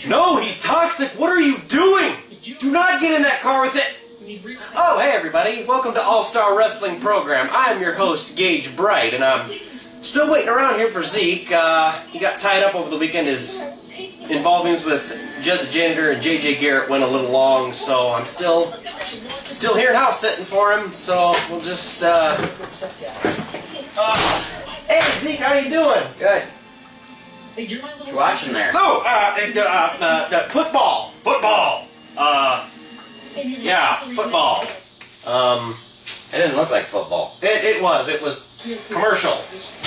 No, he's toxic! What are you doing? Do not get in that car with it! Oh, hey everybody, welcome to All-Star Wrestling Program. I am your host, Gage Bright, and I'm still waiting around here for Zeke. He got tied up over the weekend. His involvements with Judd the Janitor and JJ Garrett went a little long, so I'm still here in house sitting for him, so we'll just, Hey Zeke, how you doing? Good. Hey, you're my little What you watching there? Oh, football. Yeah, football. It didn't look like football. It was commercial.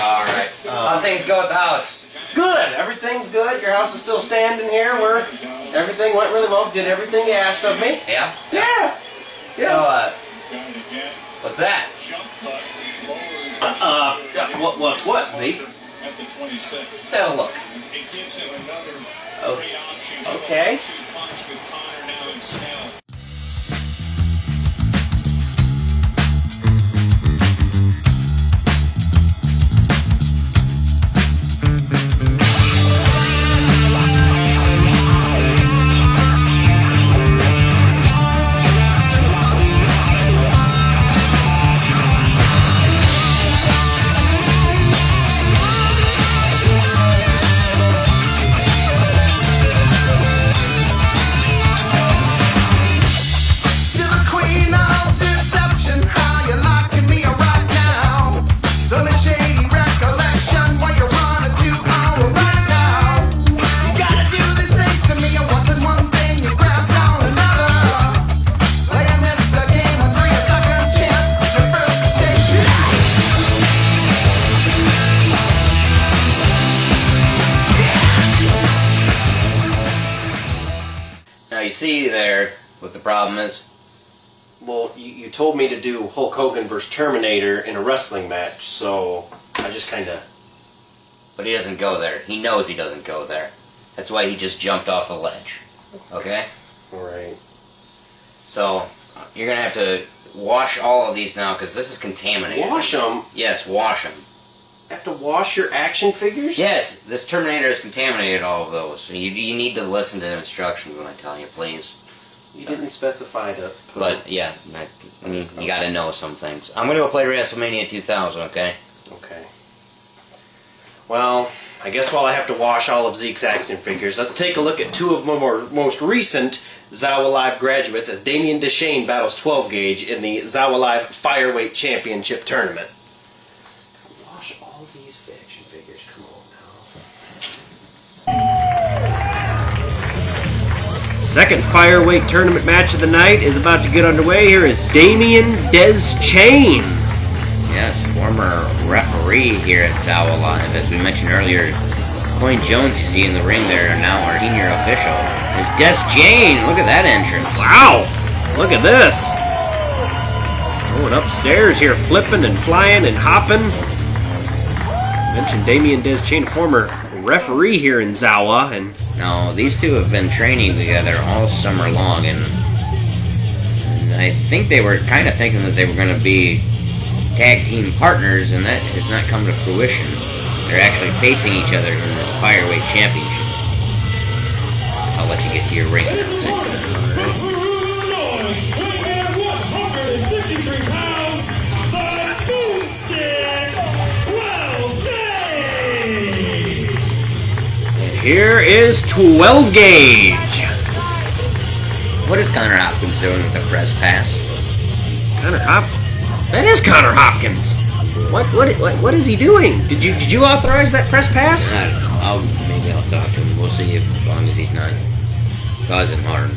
Alright. How things go at the house? Good, everything's good. Your house is still standing here where everything went really well. Did everything you asked of me. Yeah? Yeah. So, what's that? What, Zeke? Let's have a look. Okay. Now you see there what the problem is? Well, you told me to do Hulk Hogan versus Terminator in a wrestling match, so I just kind of... But he doesn't go there. He knows he doesn't go there. That's why he just jumped off the ledge. Okay? Alright. So, you're going to have to wash all of these now, because this is contaminated. Wash them? Yes, wash them. Have to wash your action figures? Yes, this Terminator has contaminated all of those. So you need to listen to the instructions when I tell you, please. You didn't specify to put But, yeah, you got to know some things. I'm going to go play WrestleMania 2000, okay? Okay. Well, I guess while I have to wash all of Zeke's action figures, let's take a look at two of my most recent Zawa Live graduates as Damien DeShane battles 12 Gauge in the Zawa Live Fireweight Championship Tournament. Wash all these action figures, come on now. Second Fireweight Tournament match of the night is about to get underway. Here is Damien DeShane Yes, former referee here at Zawa Live. As we mentioned earlier, Point Jones you see in the ring there, now our senior official, is Des Jane. Look at that entrance. Wow! Look at this. Going upstairs here, flipping and flying and hopping. Mentioned Damian Des Jane, former referee here in Zawa, and now these two have been training together all summer long, and I think they were kind of thinking that they were going to be tag team partners, and that has not come to fruition. They're actually facing each other in this Fireweight Championship. I'll let you get to your ring announcing. here is 12 gauge. What is Connor Hopkins doing with the press pass? Connor Hopkins? That is Connor Hopkins. What is he doing? Did you authorize that press pass? I don't know. Maybe I'll talk to him. We'll see if, as long as he's not causing harm.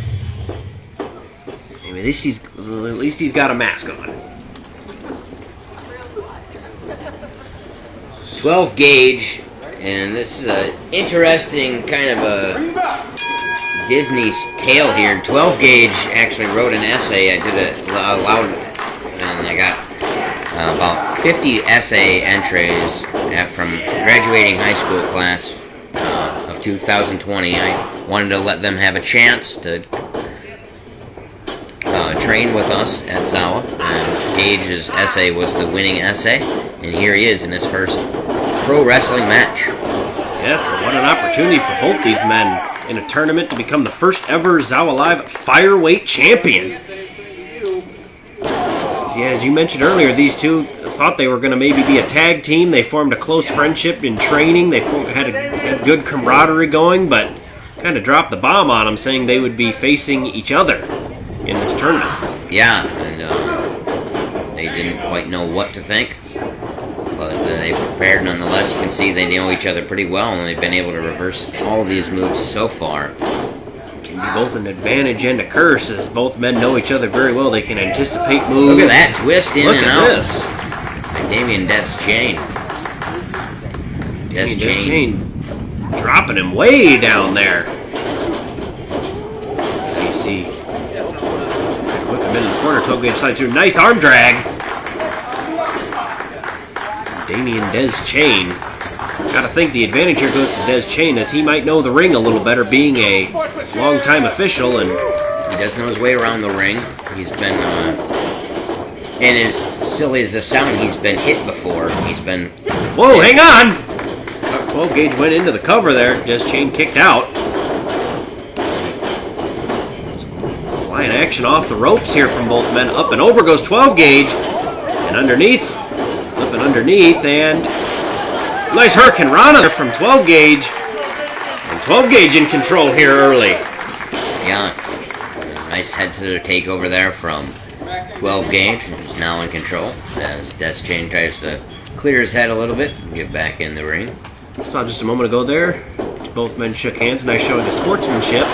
At least he's got a mask on. 12 gauge, and this is an interesting kind of a Disney's tale here. 12 gauge actually wrote an essay. I did it aloud, and I got about 50 essay entries from graduating high school class of 2020. I wanted to let them have a chance to train with us at Zawa, and Gage's essay was the winning essay, and here he is in his first pro wrestling match. Yes, what an opportunity for both these men in a tournament to become the first ever Zawa Live Fireweight Champion. Yeah, as you mentioned earlier, these two thought they were going to maybe be a tag team. They formed a close friendship in training. They had a good camaraderie going, but kind of dropped the bomb on them, saying they would be facing each other in this tournament. Yeah, and they didn't quite know what to think, but they prepared nonetheless. You can see they know each other pretty well, and they've been able to reverse all of these moves so far. Can be both an advantage and a curse, as both men know each other very well. They can anticipate moves. Look at that twist in and out. Look at this. Damian Des Jane. Des Jane dropping him way down there. You see, whip him in the corner. 12 gauge slide through. Nice arm drag. Damian Des Jane. Gotta think the advantage here goes to Des Jane, as he might know the ring a little better, being a long-time official, and he does know his way around the ring. He's been, and as silly as this sounds, he's been hit before. He's been... Whoa, hang on! 12 gauge went into the cover there. Des Jane kicked out. Flying action off the ropes here from both men. Up and over goes 12 gauge, and underneath, flipping underneath, and nice Hurricane Rana from 12 gauge. And 12 gauge in control here early. Yeah. Nice head scissor takeover there from 12 gauge, who's now in control, as Des Jane tries to clear his head a little bit and get back in the ring. Saw just a moment ago there, both men shook hands. Nice showing of sportsmanship.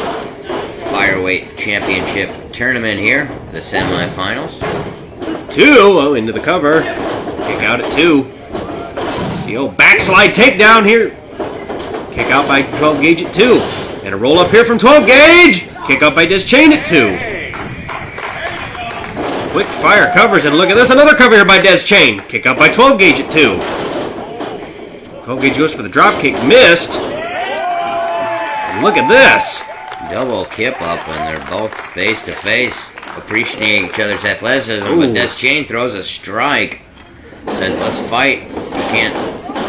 Fireweight Championship tournament here, the semifinals. 2, oh, into the cover. Kick out at 2. See, oh, backslide takedown here. Kick out by 12 gauge at 2. And a roll up here from 12 gauge. Kick out by Des Jane at 2. Quick fire covers, and look at this, another cover here by Des Jane. Kick out by 12 gauge at 2. 12 gauge goes for the drop kick, missed. And look at this. Double kip up, and they're both face to face, appreciating each other's athleticism. Ooh. But Des Jane throws a strike. Says, let's fight. We can't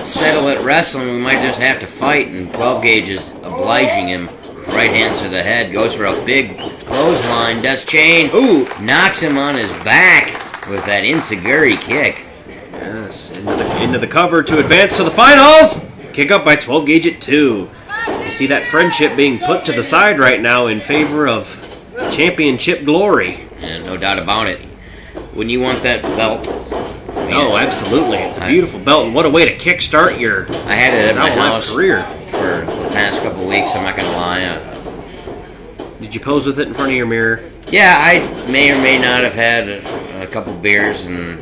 settle at wrestling. We might just have to fight. And 12 gauge is obliging him with right hands to the head. Goes for a big clothesline. Des Jane knocks him on his back with that enziguri kick. Yes, into the cover to advance to the finals. Kick up by 12 gauge at 2. You see that friendship being put to the side right now in favor of championship glory. And no doubt about it. Wouldn't you want that belt? Oh, absolutely. It's a beautiful belt, and what a way to kickstart your I had it at my house career for the past couple weeks, I'm not going to lie. Did you pose with it in front of your mirror? Yeah, I may or may not have had a couple beers and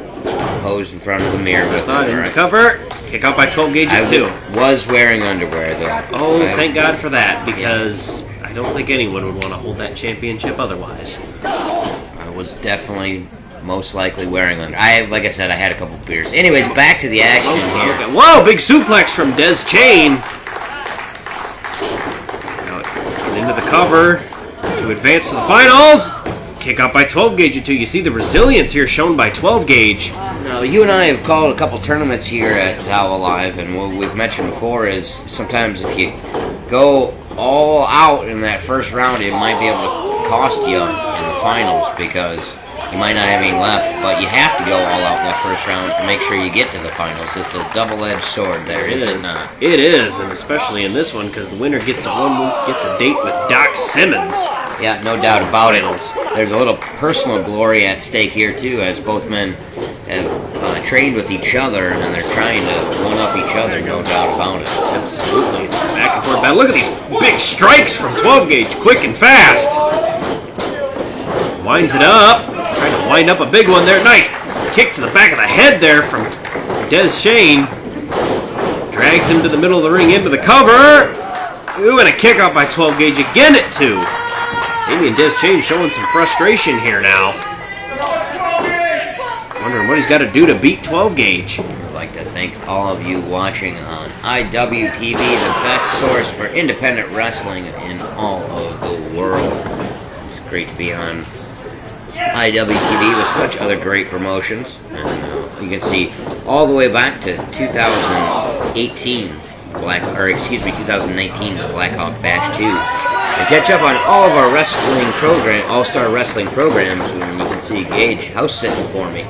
pose in front of the mirror with Thought it. in the cover. Kick out by 12 gauge at 2. Was wearing underwear, though. Oh, thank God for that, because I don't think anyone would want to hold that championship otherwise. I was definitely most likely wearing underwear. Like I said, I had a couple beers. Anyways, back to the action here. Okay. Whoa, big suplex from Des Chain. Now, into the cover to advance to the finals. Kick out by 12 gauge at 2. You see the resilience here shown by 12 gauge. Now, you and I have called a couple tournaments here at Zawa Live, and what we've mentioned before is sometimes if you go all out in that first round, it might be able to cost you in the finals because you might not have any left, but you have to go all out in that first round to make sure you get to the finals. It's a double-edged sword there, is it not? It is, and especially in this one because the winner gets a date with Doc Simmons. Yeah, no doubt about it. There's a little personal glory at stake here, too, as both men have trained with each other, and they're trying to one-up each other, no doubt about it. Absolutely. Back and forth battle. Look at these big strikes from 12 gauge, quick and fast. Winds it up. Trying to wind up a big one there. Nice kick to the back of the head there from Des Chain. Drags him to the middle of the ring into the cover. Ooh, and a kick out by 12 gauge again at 2. Amy and Des Chain showing some frustration here now. Wondering what he's got to do to beat 12 gauge. I'd like to thank all of you watching on IWTV, the best source for independent wrestling in all of the world. It's great to be on IWTV with such other great promotions. And you can see all the way back to 2019 Blackhawk Bash 2. And catch up on all of our all-star wrestling programs, and you can see Gage house sitting for me.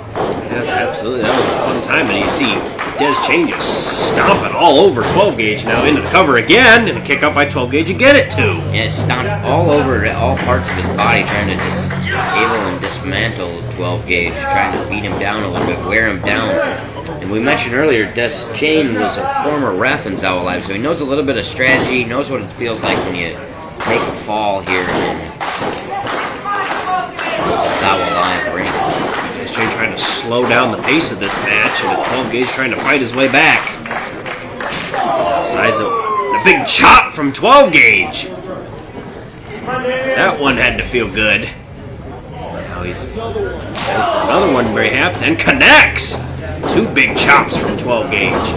Yes, absolutely. That was a fun time. And you see Des Chain just stomping all over 12 gauge now into the cover again, and a kick up by 12 gauge again at 2. And it stomped all over all parts of his body, trying to disable and dismantle 12 gauge, trying to beat him down a little bit, wear him down. And we mentioned earlier, Des Chain was a former ref in Zawa Live, so he knows a little bit of strategy, knows what it feels like when you take a fall here in the Zawa Live ring. Des Chain trying to slow down the pace of this match, and 12 gauge trying to fight his way back. Size of a big chop from 12 gauge. That one had to feel good. Now he's going for another one perhaps, and connects. 2 big chops from 12 gauge.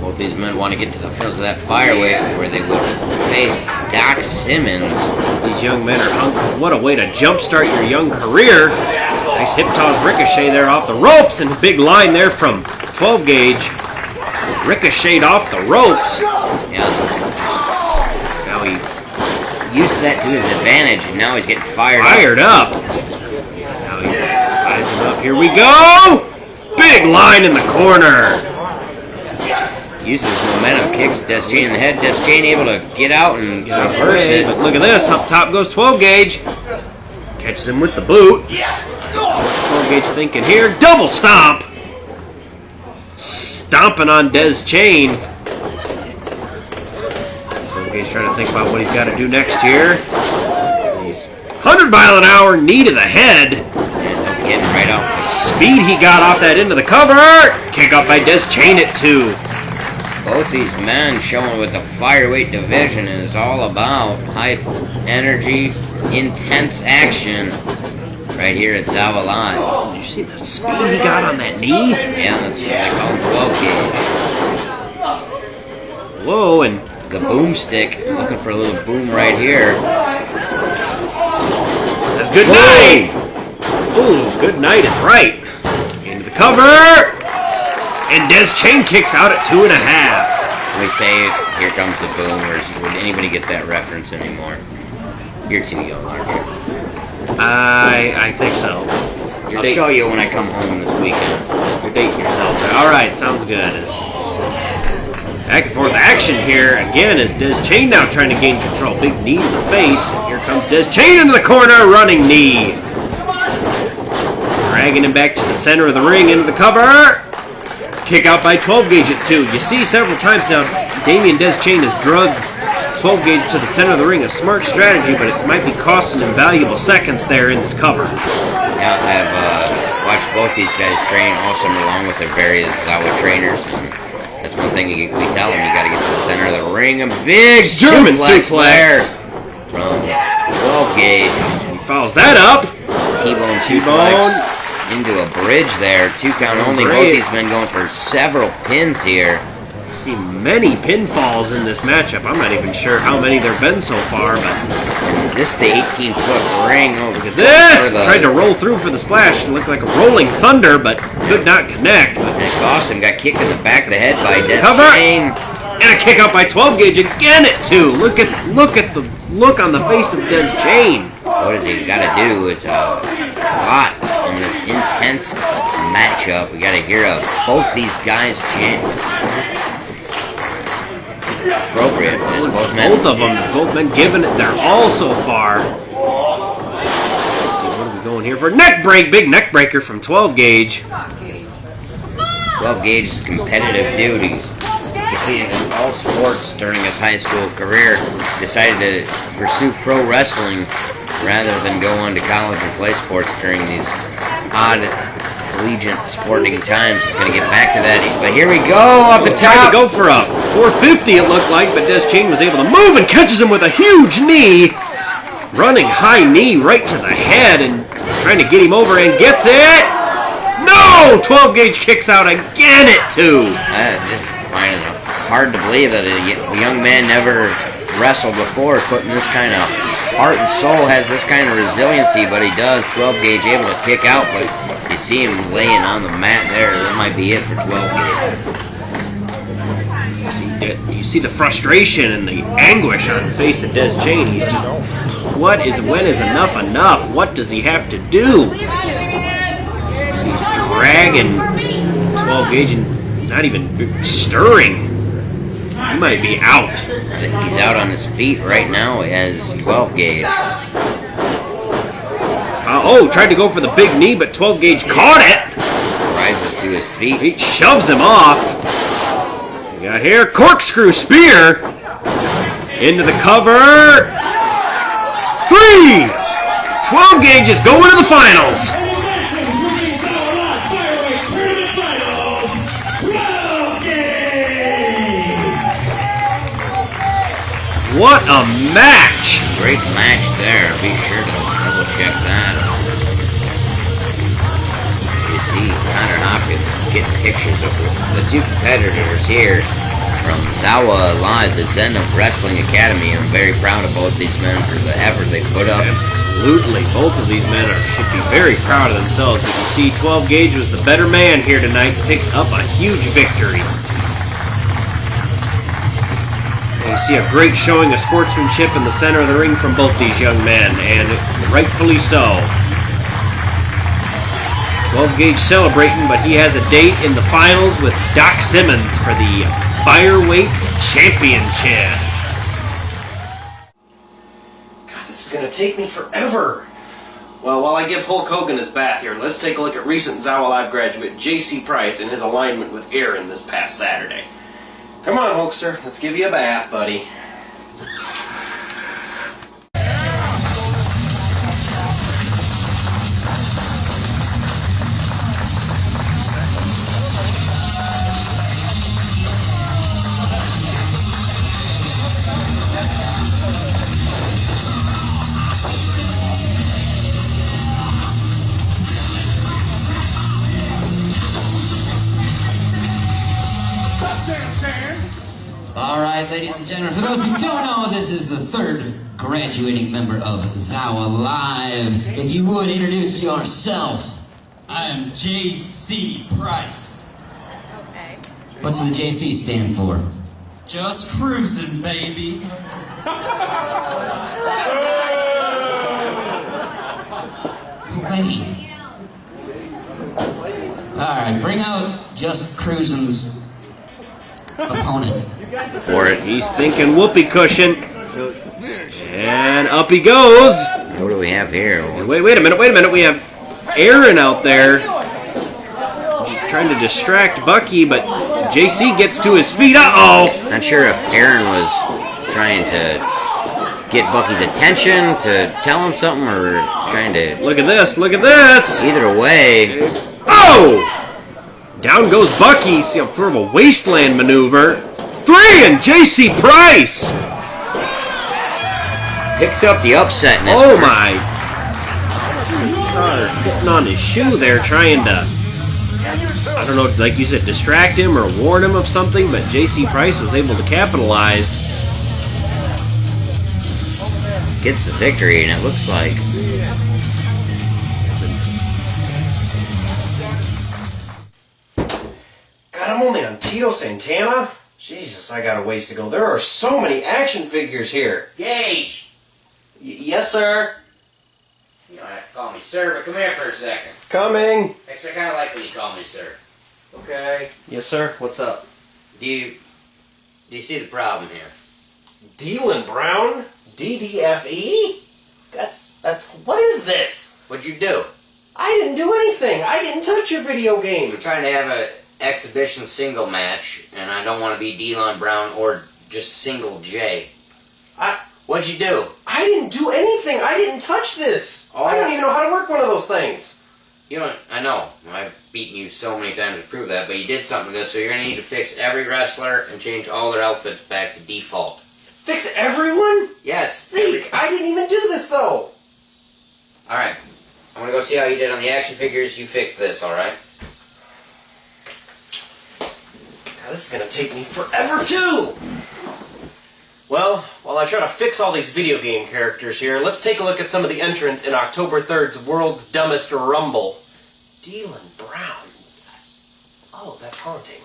Both these men want to get to the finals of that fireweight where they would face Doc Simmons. These young men are hungry. What a way to jumpstart your young career. Nice hip toss ricochet there off the ropes, and a big line there from 12 gauge. Ricocheted off the ropes. Yeah. Now he used that to his advantage, and now he's getting fired up. Now he sizing up. Here we go. Big line in the corner. Uses momentum, kicks Des Chain in the head. Des Chain able to get out and reverse it. But look at this. Up top goes 12 gauge. Catches him with the boot. 12 gauge thinking here. Double stomp. Stomping on Des Chain. 12 gauge trying to think about what he's got to do next here. He's 100-mile-an-hour knee to the head. And getting right off. Speed he got off that into the cover. Kick up by Des Chain at 2. Both these men showing what the fireweight division is all about. High energy, intense action right here at Zawa Live. Did you see the speed he got on that knee? Yeah, that's what they call him, 12 gauge. Whoa, and the boomstick, looking for a little boom right here. Says good night. Ooh, good night is right. Into the cover. And Des Chain kicks out at 2.5. We say, here comes the boom, or would anybody get that reference anymore? You're too young, aren't you? I think so. I'll show you when I come home this weekend. You're dating yourself. Alright, sounds good. Back and forth action here again as Des Chain now trying to gain control. Big knee to the face. And here comes Des Chain into the corner, running knee. Dragging him back to the center of the ring, into the cover. Kick out by 12 gauge at 2. You see several times now, Damian Des Chain has drugged 12 gauge to the center of the ring. A smart strategy, but it might be costing him valuable seconds there in this cover. Yeah, I have watched both these guys train all summer long with their various Zawa trainers, and that's one thing we tell them, you got to get to the center of the ring. A big German suplex there from 12 gauge. He follows that up. T-bone suplex into a bridge there. 2 count only. Both these men going for several pins here. I see many pinfalls in this matchup. I'm not even sure how many there have been so far, but and this is the 18-foot ring. Oh, look at this! Tried to roll through for the splash. It looked like a rolling thunder, but could not connect. And Boston got kicked in the back of the head by Des Chain. And a kick out by 12 gauge again at 2. Look at the look on the face of Des Chain. What has he got to do? It's a lot in this intense matchup. We got to hear both these guys chant. Appropriate. Both men giving it their all so far. Let's see, what are we going here for? Neck break, big neck breaker from 12 gauge. 12 gauge is a competitive dude. He's competed in all sports during his high school career. Decided to pursue pro wrestling rather than go on to college and play sports during these odd collegiate sporting times. He's going to get back to that. But here we go, off the top. Tried to go for a 450 it looked like, but Des Chain was able to move and catches him with a huge knee. Running high knee right to the head and trying to get him over and gets it. No! 12 gauge kicks out again at 2. Just finding it hard to believe that a young man never wrestled before, putting this kind of heart and soul, has this kind of resiliency, but he does. 12 gauge able to kick out, but you see him laying on the mat there. That might be it for 12 gauge. You see the frustration and the anguish on the face of Des Chain. He's just, when is enough enough? What does he have to do? He's dragging 12 gauge and not even stirring. He might be out. I think he's out on his feet right now as 12 gauge. Tried to go for the big knee, but 12 gauge caught it. Rises to his feet. He shoves him off. We got here, corkscrew spear. Into the cover. 3! 12 gauge is going to the finals. What a match! Great match there. Be sure to double check that. You see Connor Hopkins getting pictures of the 2 competitors here from Zawa Live, the Zen of Wrestling Academy. I'm very proud of both these men for the effort they put up. Absolutely. Both of these men should be very proud of themselves. You can see 12 gauge was the better man here tonight, picked up a huge victory. You see a great showing of sportsmanship in the center of the ring from both these young men, and rightfully so. 12 gauge celebrating, but he has a date in the finals with Doc Simmons for the Fireweight Championship. God, this is going to take me forever. Well, while I give Hulk Hogan his bath here, let's take a look at recent Zawa Live graduate J.C. Price and his alignment with Aaron this past Saturday. Come on, Hulkster. Let's give you a bath, buddy. Alright, ladies and gentlemen, for those who don't know, this is the 3rd graduating member of Zawa Live. If you would, introduce yourself. I am J.C. Price. Okay. What's the JC stand for? Just cruising, baby. Wait. Alright, bring out Just Cruising's opponent. For it, he's thinking whoopee cushion. And up he goes. What do we have here? Wait a minute. We have Aaron out there. He's trying to distract Bucky, but JC gets to his feet. Uh-oh! Not sure if Aaron was trying to get Bucky's attention, to tell him something, or trying to... Look at this, look at this! Either way... Oh! Down goes Bucky, see him throw a wasteland maneuver. 3 and J.C. Price! Picks up the upset in this Oh first. my! Getting on his shoe there, trying to, I don't know, like you said, distract him or warn him of something, but J.C. Price was able to capitalize. Gets the victory, and it looks like... God, I'm only on Tito Santana? Jesus, I got a ways to go. There are so many action figures here. Gage! Yes, sir. You don't have to call me sir, but come here for a second. Coming. Actually, I kind of like when you call me sir. Okay. Yes, sir. What's up? Do you see the problem here? Dealin' Brown? DDFE? What is this? What'd you do? I didn't do anything. I didn't touch your video games. We're trying to have a exhibition single match, and I don't want to be Delon Brown or just single J. What'd you do? I didn't do anything. I didn't touch this. Oh. I don't even know how to work one of those things. You don't. I know. I've beaten you so many times to prove that, but you did something to this, so you're gonna need to fix every wrestler and change all their outfits back to default. Fix everyone? Yes. Zeke, I didn't even do this though. All right. I'm gonna go see how you did on the action figures. You fix this, all right? God, this is gonna take me forever too. Well, while I try to fix all these video game characters here, let's take a look at some of the entrants in October 3rd's World's Dumbest Rumble. Dealin' Brown. Oh, that's haunting.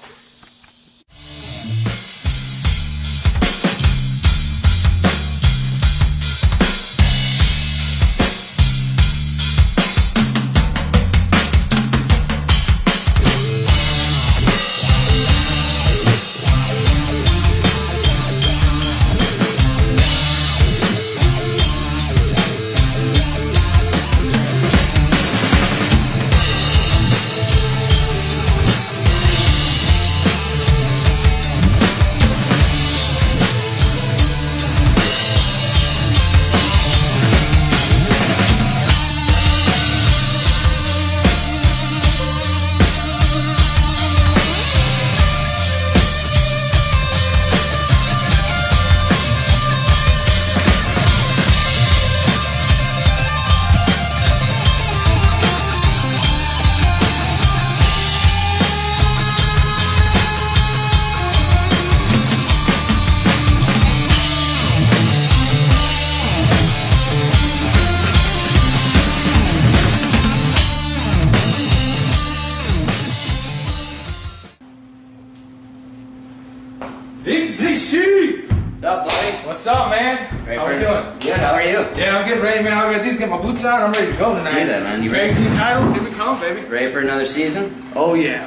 What's up, buddy? What's up, man? How we doing? Good. How are you? Yeah, I'm getting ready, man. I got these, get my boots on. I'm ready to go tonight. See that, man. You Tag ready? team titles, here we come, baby. Ready for another season? Oh yeah.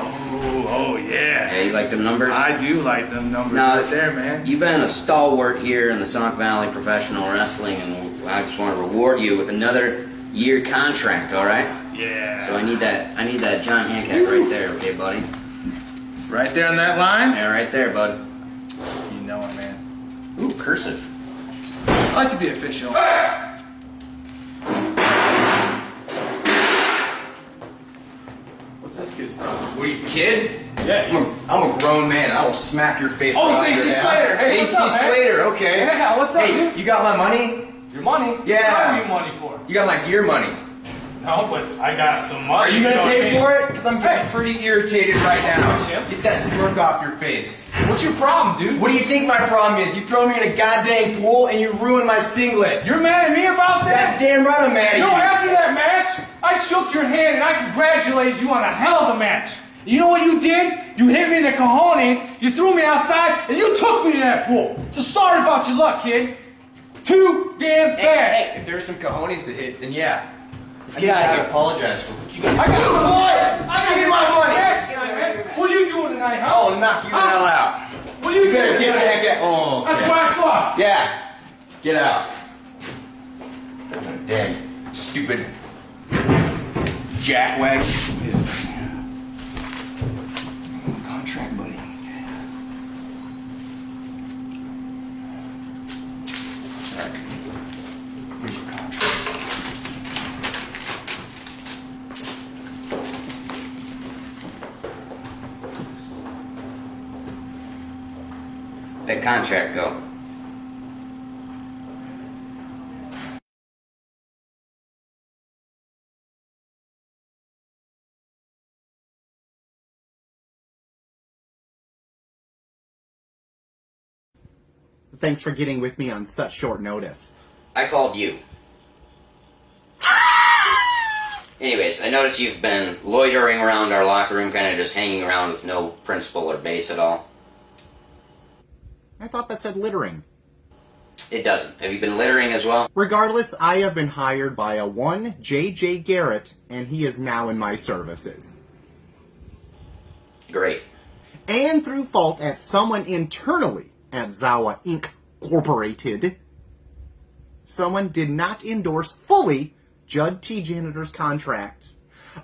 Oh yeah. Yeah, you like them numbers? I do like them numbers No, right there, man. You've been a stalwart here in the Sauk Valley professional wrestling, and I just want to reward you with another year contract. All right? Yeah. So I need that John Hancock right there, okay, buddy? Right there on that line. Yeah, right there, bud. You know it, man. Ooh, cursive. I like to be official. What's this kid's problem? What are you, kid? Yeah. I'm a grown man. I will smack your face. Oh, right it's AC here. Slater. Hey, what's AC up, man? Slater. Okay. Yeah, what's up, Hey, dude? you got my money? Your money? Yeah. What do you money for? You got my gear money. No, but I got some money. Are you know gonna what I pay mean? for it? Because I'm getting Hey. pretty irritated right now. Chip. Get that smirk off your face. What's your problem, dude? What do you think my problem is? You throw me in a goddamn pool and you ruin my singlet. You're mad at me about that? That's damn right I'm mad at You know, you. after that match, I shook your hand and I congratulated you on a hell of a match. You know what you did? You hit me in the cojones, you threw me outside, and you took me to that pool. So sorry about your luck, kid. Too damn bad. If there's some cojones to hit, then yeah. This I kid got gotta you. apologize for what you got. I got some Boy, I give me my money. Match tonight, man. What are you doing tonight, huh? I'll knock you the hell out. What are you You better doing get the tonight? heck out. Oh, That's okay. 5 o'clock. Yeah. Get out. Dang. Stupid jackwag. What is this? Contract, buddy. Alright. that contract go? Thanks for getting with me on such short notice. I called you. Anyways, I noticed you've been loitering around our locker room, kind of just hanging around with no principal or base at all. I thought that said littering. It doesn't. Have you been littering as well? Regardless, I have been hired by a one J.J. Garrett, and he is now in my services. Great. And through fault at someone internally at Zawa Incorporated, someone did not endorse fully Judd T. Janitor's contract.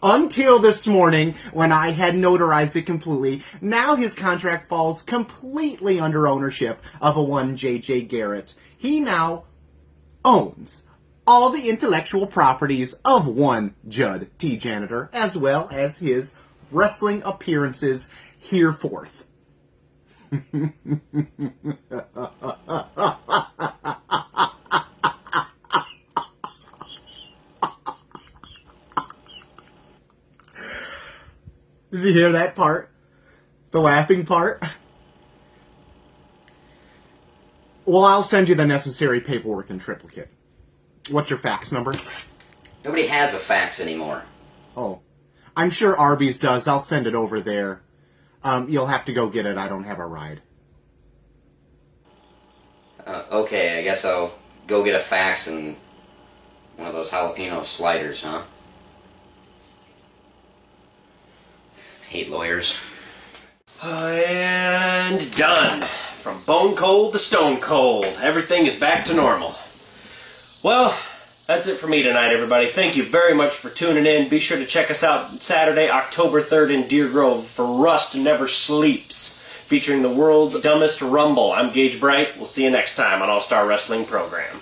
Until this morning, when I had notarized it completely, now his contract falls completely under ownership of a one J.J. Garrett. He now owns all the intellectual properties of one Judd T. Janitor, as well as his wrestling appearances hereforth. Did you hear that part? The laughing part? Well, I'll send you the necessary paperwork in triplicate. What's your fax number? Nobody has a fax anymore. Oh. I'm sure Arby's does. I'll send it over there. You'll have to go get it. I don't have a ride. Okay, I guess I'll go get a fax and one of those jalapeno sliders, huh? Hate lawyers. And done. From bone cold to stone cold. Everything is back to normal. Well, that's it for me tonight, everybody. Thank you very much for tuning in. Be sure to check us out Saturday, October 3rd in Deer Grove for Rust Never Sleeps, featuring the world's dumbest rumble. I'm Gage Bright. We'll see you next time on All Star Wrestling Program.